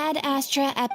Ad Astra Ep...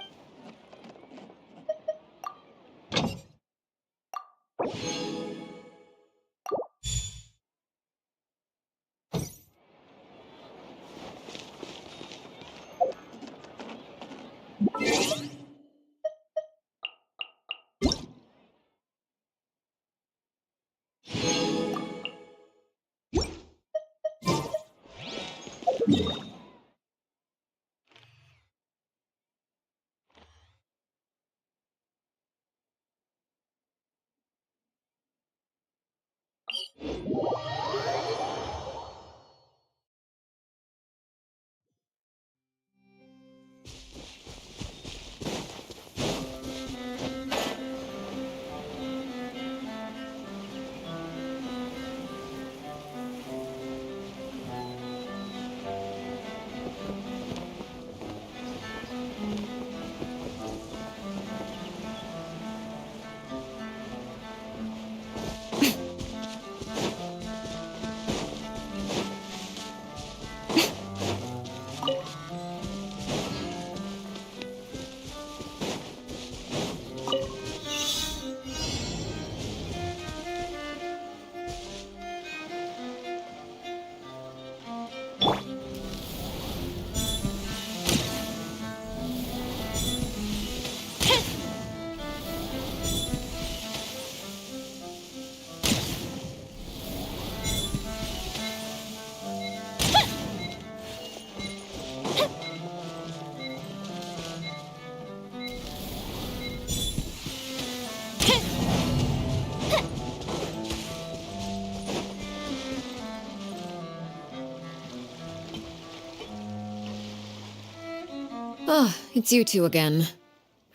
Ah, it's you two again.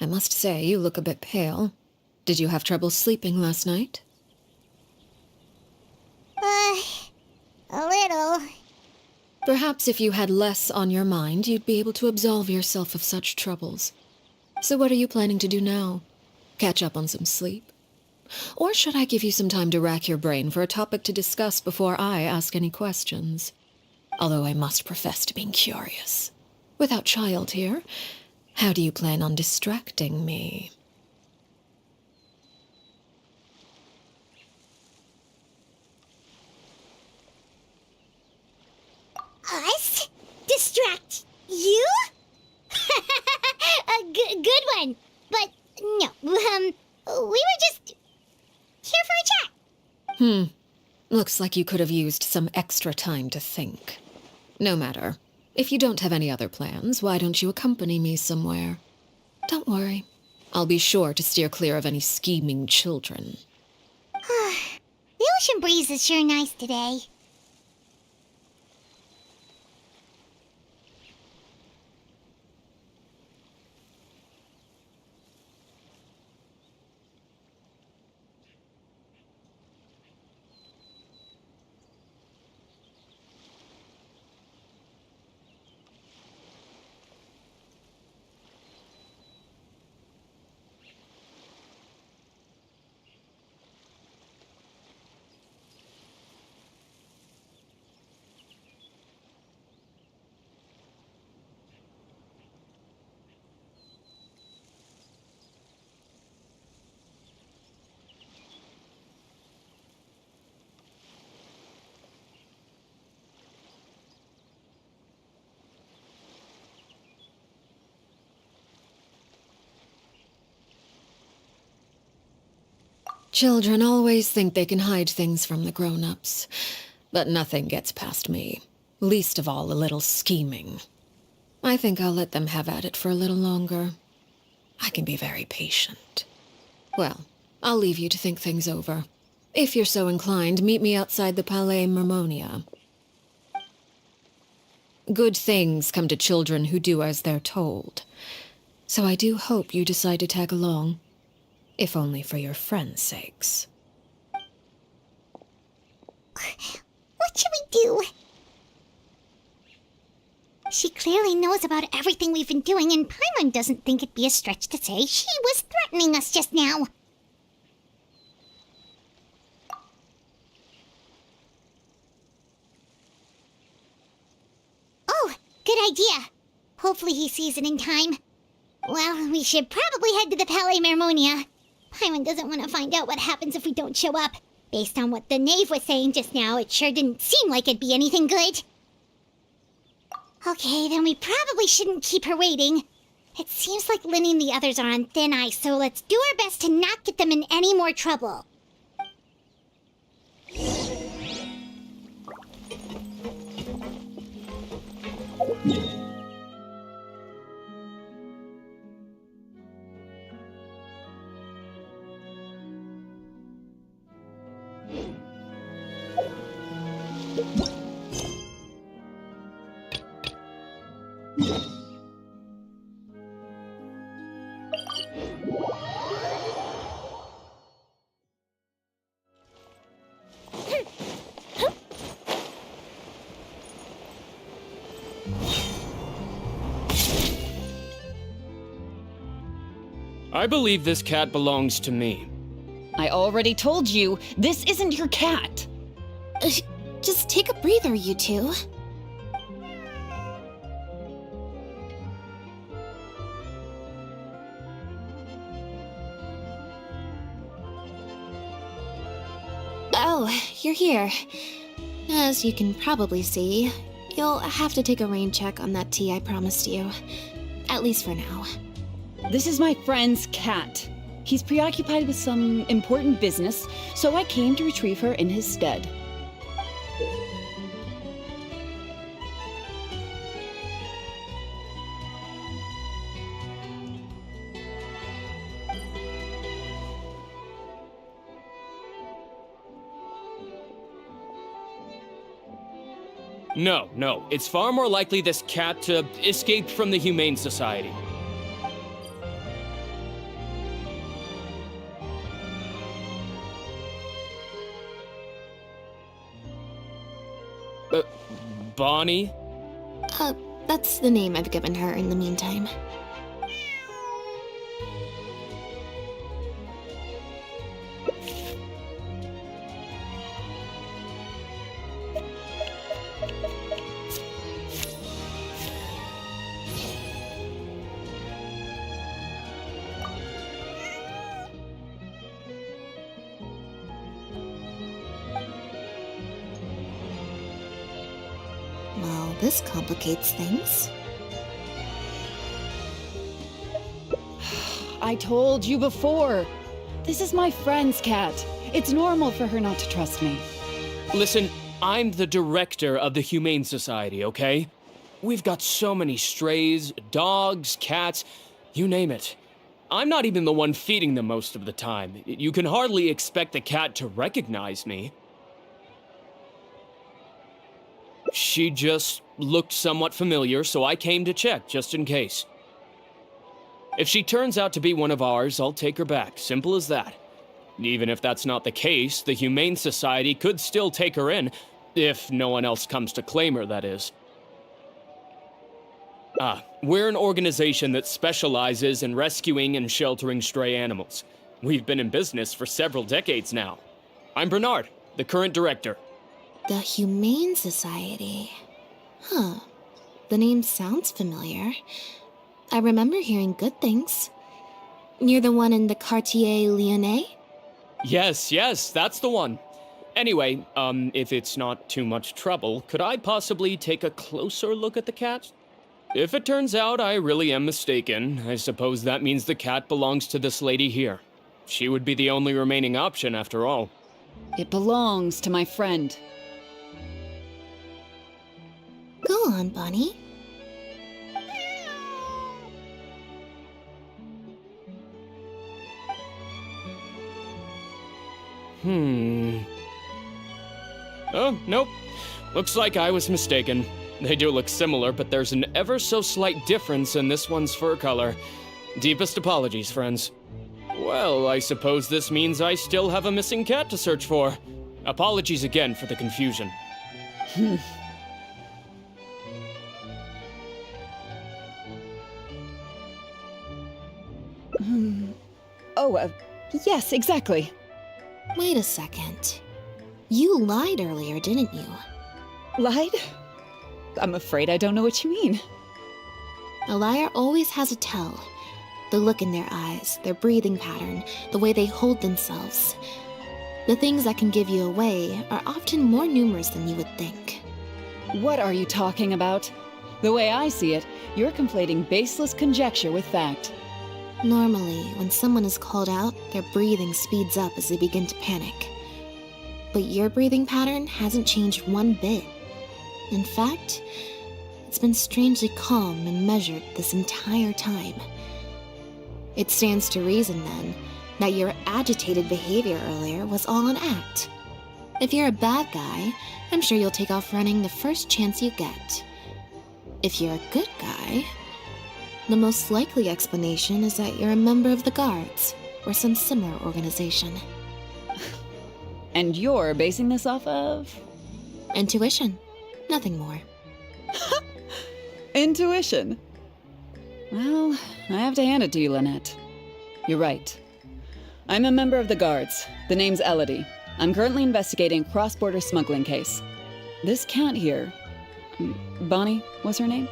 I must say, you look a bit pale. Did you have trouble sleeping last night? A little. Perhaps if you had less on your mind, you'd be able to absolve yourself of such troubles. So what are you planning to do now? Catch up on some sleep? Or should I give you some time to rack your brain for a topic to discuss before I ask any questions? Although I must profess to being curious. Without child here, how do you plan on distracting me? Us? Distract you? A good one. But no, we were just here for a chat. Looks like you could have used some extra time to think. No matter. If you don't have any other plans, why don't you accompany me somewhere? Don't worry. I'll be sure to steer clear of any scheming children. The ocean breeze is sure nice today. Children always think they can hide things from the grown-ups, but nothing gets past me. Least of all a little scheming. I think I'll let them have at it for a little longer. I can be very patient. Well, I'll leave you to think things over. If you're so inclined, meet me outside the Palais Mermonia. Good things come to children who do as they're told. So I do hope you decide to tag along. If only for your friends' sakes. What should we do? She clearly knows about everything we've been doing, and Paimon doesn't think it'd be a stretch to say she was threatening us just now. Oh, good idea. Hopefully he sees it in time. Well, we should probably head to the Palais Mermonia. Paimon doesn't want to find out what happens if we don't show up. Based on what the knave was saying just now, it sure didn't seem like it'd be anything good. Okay, then we probably shouldn't keep her waiting. It seems like Linny and the others are on thin ice, so let's do our best to not get them in any more trouble. I believe this cat belongs to me. I already told you, this isn't your cat. Just take a breather, you two. Oh, you're here. As you can probably see, you'll have to take a rain check on that tea I promised you. At least for now. This is my friend's cat. He's preoccupied with some important business, so I came to retrieve her in his stead. No, it's far more likely this cat escaped from the Humane Society. Bonnie? That's the name I've given her in the meantime. Well, this complicates things. I told you before. This is my friend's cat. It's normal for her not to trust me. Listen, I'm the director of the Humane Society, okay? We've got so many strays, dogs, cats, you name it. I'm not even the one feeding them most of the time. You can hardly expect a cat to recognize me. She just looked somewhat familiar, so I came to check, just in case. If she turns out to be one of ours, I'll take her back. Simple as that. Even if that's not the case, the Humane Society could still take her in, if no one else comes to claim her, that is. We're an organization that specializes in rescuing and sheltering stray animals. We've been in business for several decades now. I'm Bernard, the current director. The Humane Society. Huh. The name sounds familiar. I remember hearing good things. You're the one in the Quartier Lyonnais? Yes, that's the one. Anyway, if it's not too much trouble, could I possibly take a closer look at the cat? If it turns out I really am mistaken, I suppose that means the cat belongs to this lady here. She would be the only remaining option, after all. It belongs to my friend. Go on, Bonnie. Oh, nope. Looks like I was mistaken. They do look similar, but there's an ever so slight difference in this one's fur color. Deepest apologies, friends. Well, I suppose this means I still have a missing cat to search for. Apologies again for the confusion. Yes, exactly. Wait a second. You lied earlier, didn't you? Lied? I'm afraid I don't know what you mean. A liar always has a tell. The look in their eyes, their breathing pattern, the way they hold themselves. The things that can give you away are often more numerous than you would think. What are you talking about? The way I see it, you're conflating baseless conjecture with fact. Normally, when someone is called out, their breathing speeds up as they begin to panic. But your breathing pattern hasn't changed one bit. In fact, it's been strangely calm and measured this entire time. It stands to reason, then, that your agitated behavior earlier was all an act. If you're a bad guy, I'm sure you'll take off running the first chance you get. If you're a good guy, the most likely explanation is that you're a member of the Guards, or some similar organization. And you're basing this off of? Intuition. Nothing more. Intuition. Well, I have to hand it to you, Lynette. You're right. I'm a member of the Guards. The name's Elodie. I'm currently investigating a cross-border smuggling case. This cat here, Bonnie was her name?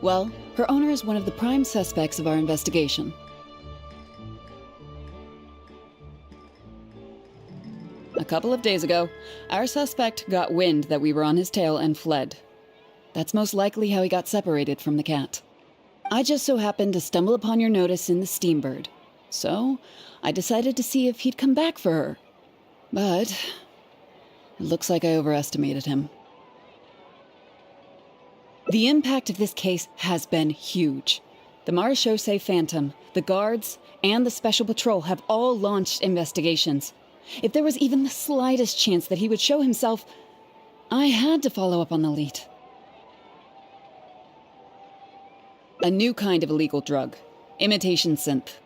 Well, her owner is one of the prime suspects of our investigation. A couple of days ago, our suspect got wind that we were on his tail and fled. That's most likely how he got separated from the cat. I just so happened to stumble upon your notice in the Steambird, so I decided to see if he'd come back for her. But it looks like I overestimated him. The impact of this case has been huge. The Marechaussee Phantom, the Guards, and the Special Patrol have all launched investigations. If there was even the slightest chance that he would show himself, I had to follow up on the lead. A new kind of illegal drug, imitation synth.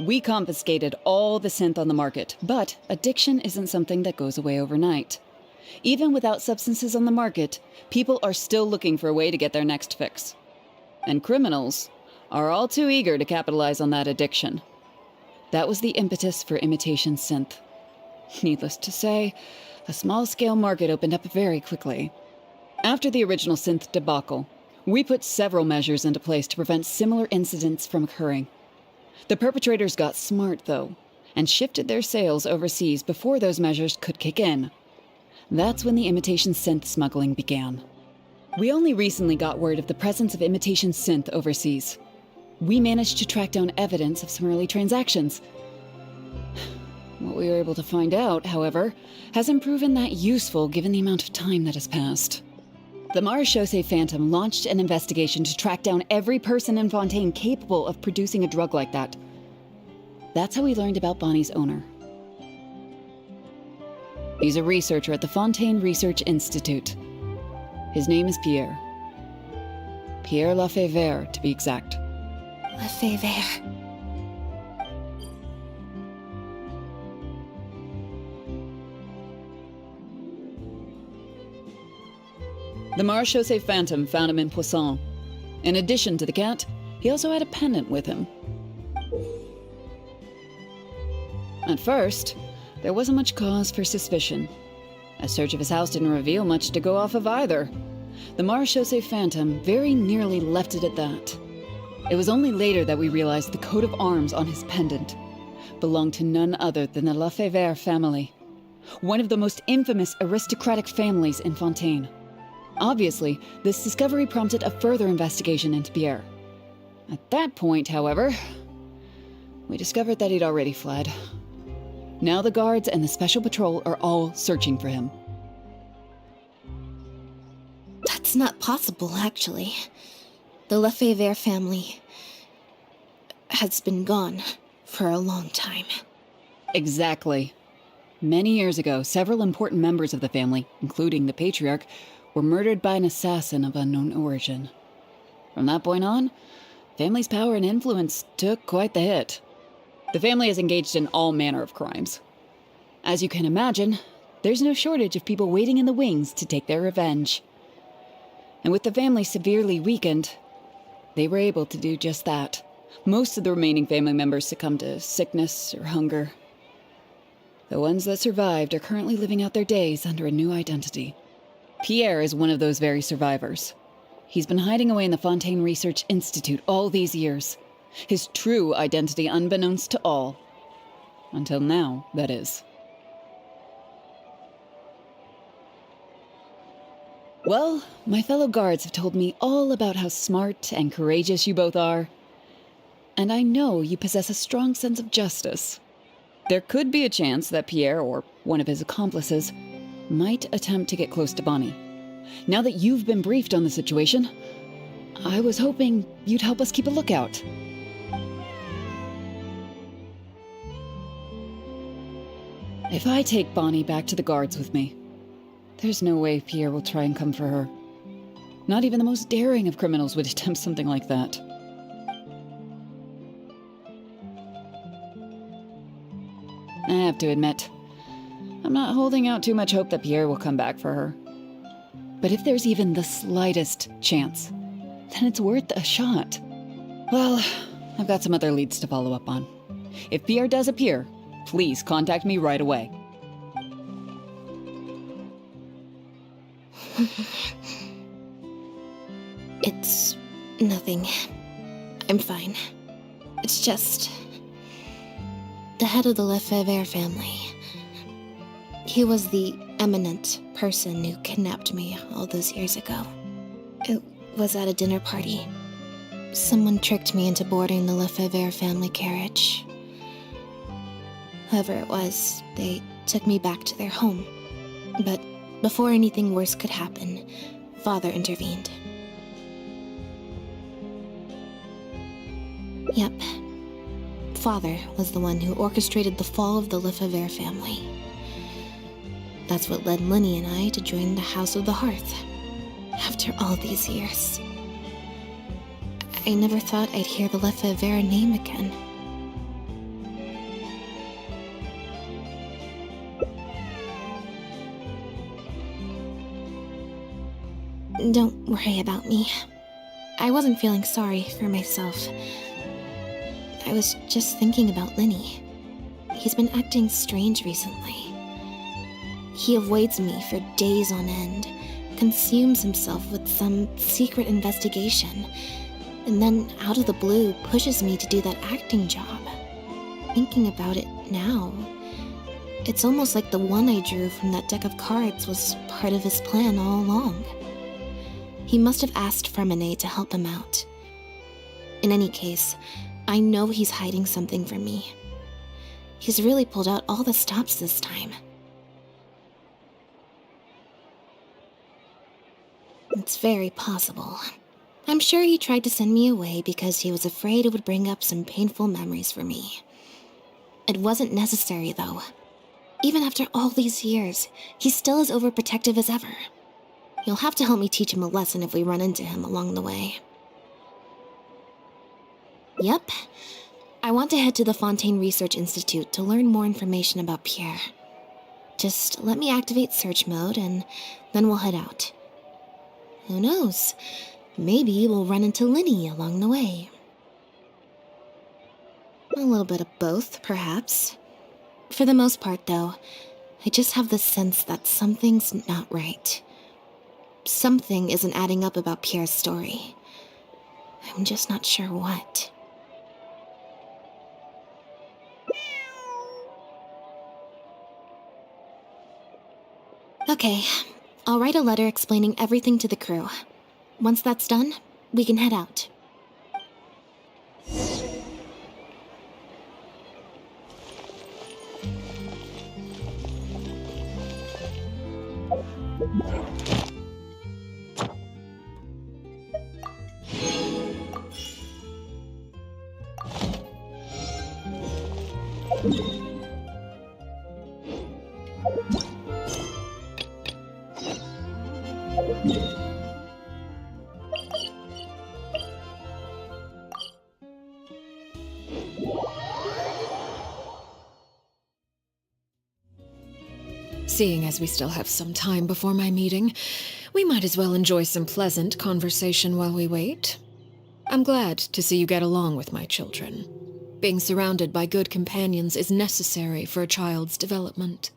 We confiscated all the synth on the market, but addiction isn't something that goes away overnight. Even without substances on the market, people are still looking for a way to get their next fix. And criminals are all too eager to capitalize on that addiction. That was the impetus for imitation synth. Needless to say, a small-scale market opened up very quickly. After the original synth debacle, we put several measures into place to prevent similar incidents from occurring. The perpetrators got smart, though, and shifted their sales overseas before those measures could kick in. That's when the imitation synth smuggling began. We only recently got word of the presence of imitation synth overseas. We managed to track down evidence of some early transactions. What we were able to find out, however, hasn't proven that useful given the amount of time that has passed. The Marechaussee Phantom launched an investigation to track down every person in Fontaine capable of producing a drug like that. That's how we learned about Bonnie's owner. He's a researcher at the Fontaine Research Institute. His name is Pierre. Pierre Lefebvre, to be exact. Lefebvre. The Marechaussee Phantom found him in Poisson. In addition to the cat, he also had a pendant with him. At first, there wasn't much cause for suspicion. A search of his house didn't reveal much to go off of either. The Marechaussee Phantom very nearly left it at that. It was only later that we realized the coat of arms on his pendant belonged to none other than the Lefebvre family, one of the most infamous aristocratic families in Fontaine. Obviously, this discovery prompted a further investigation into Pierre. At that point, however, we discovered that he'd already fled. Now the Guards and the Special Patrol are all searching for him. That's not possible, actually. The Lefebvre family has been gone for a long time. Exactly. Many years ago, several important members of the family, including the Patriarch, were murdered by an assassin of unknown origin. From that point on, family's power and influence took quite the hit. The family is engaged in all manner of crimes. As you can imagine, there's no shortage of people waiting in the wings to take their revenge. And with the family severely weakened, they were able to do just that. Most of the remaining family members succumbed to sickness or hunger. The ones that survived are currently living out their days under a new identity. Pierre is one of those very survivors. He's been hiding away in the Fontaine Research Institute all these years. His true identity unbeknownst to all. Until now, that is. Well, my fellow guards have told me all about how smart and courageous you both are. And I know you possess a strong sense of justice. There could be a chance that Pierre, or one of his accomplices, might attempt to get close to Bonnie. Now that you've been briefed on the situation, I was hoping you'd help us keep a lookout. If I take Bonnie back to the guards with me, there's no way Pierre will try and come for her. Not even the most daring of criminals would attempt something like that. I have to admit, I'm not holding out too much hope that Pierre will come back for her. But if there's even the slightest chance, then it's worth a shot. Well, I've got some other leads to follow up on. If Pierre does appear, please contact me right away. It's nothing. I'm fine. It's just... the head of the Lefebvre family. He was the eminent person who kidnapped me all those years ago. It was at a dinner party. Someone tricked me into boarding the Lefebvre family carriage. Whoever it was, they took me back to their home. But before anything worse could happen, Father intervened. Yep. Father was the one who orchestrated the fall of the Lefebvre family. That's what led Lenny and I to join the House of the Hearth. After all these years. I never thought I'd hear the Lefebvre name again. Don't worry about me. I wasn't feeling sorry for myself. I was just thinking about Lenny. He's been acting strange recently. He avoids me for days on end, consumes himself with some secret investigation, and then out of the blue pushes me to do that acting job. Thinking about it now, it's almost like the one I drew from that deck of cards was part of his plan all along. He must have asked Fremine to help him out. In any case, I know he's hiding something from me. He's really pulled out all the stops this time. It's very possible. I'm sure he tried to send me away because he was afraid it would bring up some painful memories for me. It wasn't necessary, though. Even after all these years, he's still as overprotective as ever. You'll have to help me teach him a lesson if we run into him along the way. Yep. I want to head to the Fontaine Research Institute to learn more information about Pierre. Just let me activate search mode and then we'll head out. Who knows? Maybe we'll run into Lenny along the way. A little bit of both, perhaps. For the most part, though, I just have the sense that something's not right. Something isn't adding up about Pierre's story. I'm just not sure what. Okay, I'll write a letter explaining everything to the crew. Once that's done, we can head out. Seeing as we still have some time before my meeting, we might as well enjoy some pleasant conversation while we wait. I'm glad to see you get along with my children. Being surrounded by good companions is necessary for a child's development.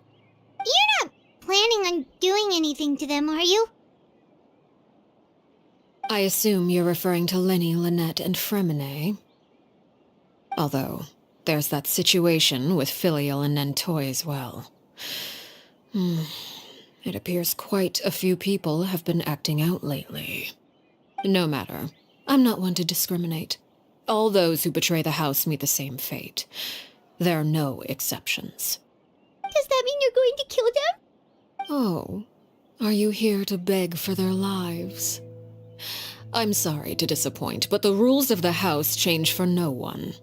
You're not planning on doing anything to them, are you? I assume you're referring to Lenny, Lynette, and Fremine. Although, there's that situation with Filial and Nentoy as well. It appears quite a few people have been acting out lately. No matter. I'm not one to discriminate. All those who betray the house meet the same fate. There are no exceptions. Does that mean you're going to kill them? Oh, are you here to beg for their lives? I'm sorry to disappoint, but the rules of the house change for no one.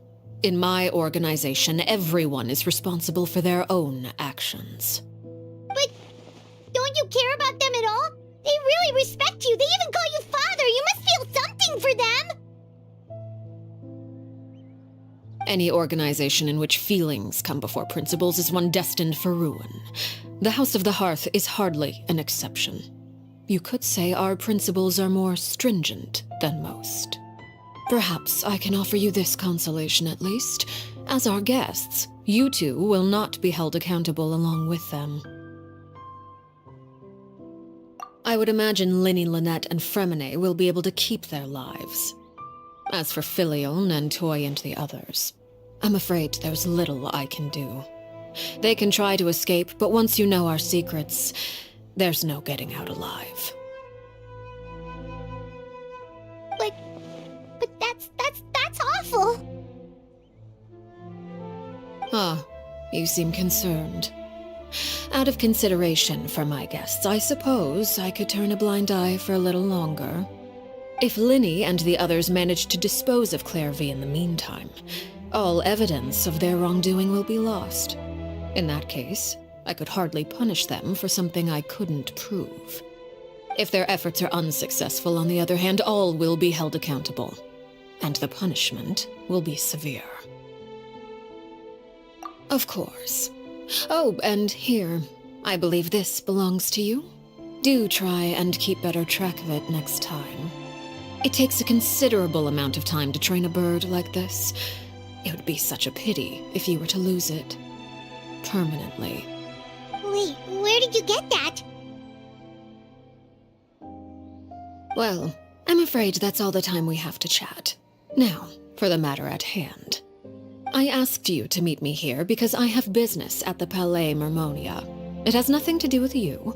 In my organization, everyone is responsible for their own actions. But don't you care about them at all? They really respect you. They even call you father. You must feel something for them. Any organization in which feelings come before principles is one destined for ruin. The House of the Hearth is hardly an exception. You could say our principles are more stringent than most. Perhaps I can offer you this consolation at least. As our guests, you two will not be held accountable along with them. I would imagine Lyney, Lynette, and Fremine will be able to keep their lives. As for Filial, Nentoy, and the others, I'm afraid there's little I can do. They can try to escape, but once you know our secrets, there's no getting out alive. But that's awful. Ah, you seem concerned. Out of consideration for my guests, I suppose I could turn a blind eye for a little longer. If Lyney and the others manage to dispose of Clairvy in the meantime, all evidence of their wrongdoing will be lost. In that case, I could hardly punish them for something I couldn't prove. If their efforts are unsuccessful, on the other hand, all will be held accountable, and the punishment will be severe. Of course. Oh, and here, I believe this belongs to you. Do try and keep better track of it next time. It takes a considerable amount of time to train a bird like this. It would be such a pity if you were to lose it. Permanently. Wait, where did you get that? Well, I'm afraid that's all the time we have to chat. Now, for the matter at hand. I asked you to meet me here because I have business at the Palais Mermonia. It has nothing to do with you,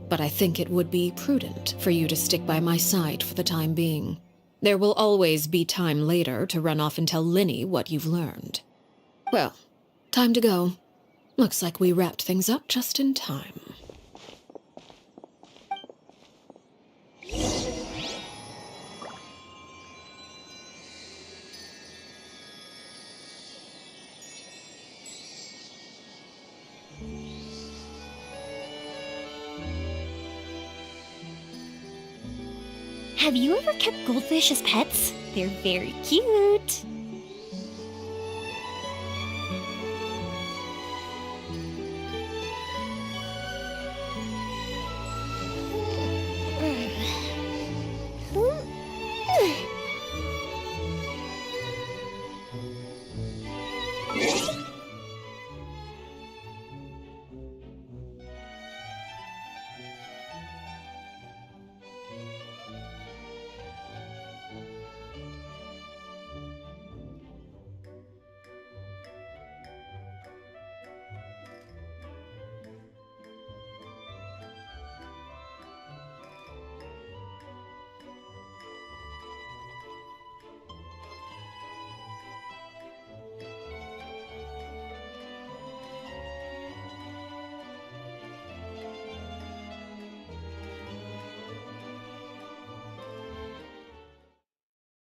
but I think it would be prudent for you to stick by my side for the time being. There will always be time later to run off and tell Lyney what you've learned. Well, time to go. Looks like we wrapped things up just in time. Have you ever kept goldfish as pets? They're very cute.